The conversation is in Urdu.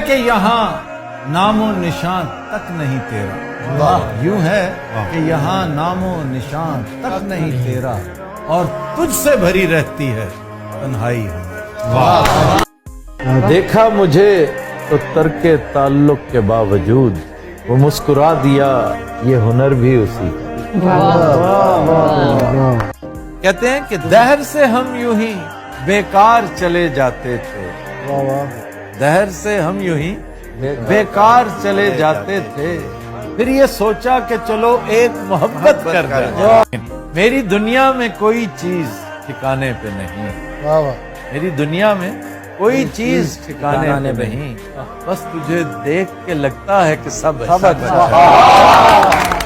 کہ یہاں نام و نشان تک نہیں تیرا، یوں ہے کہ یہاں نام و نشان تک نہیں تیرا، اور تجھ سے بھری رہتی ہے تنہائی ہماری۔ دیکھا مجھے تو ترک تعلق کے باوجود وہ مسکرا دیا، یہ ہنر بھی اسی کہتے ہیں کہ دہر سے ہم یوں ہی بیکار چلے جاتے تھے، دہر سے ہم یوں ہی بیکار چلے جاتے تھے، پھر یہ سوچا کہ چلو ایک محبت کر دیں۔ میری دنیا میں کوئی چیز ٹھکانے پہ نہیں، میری دنیا میں کوئی چیز ٹھکانے پہ نہیں، بس تجھے دیکھ کے لگتا ہے کہ سب اچھا ہے۔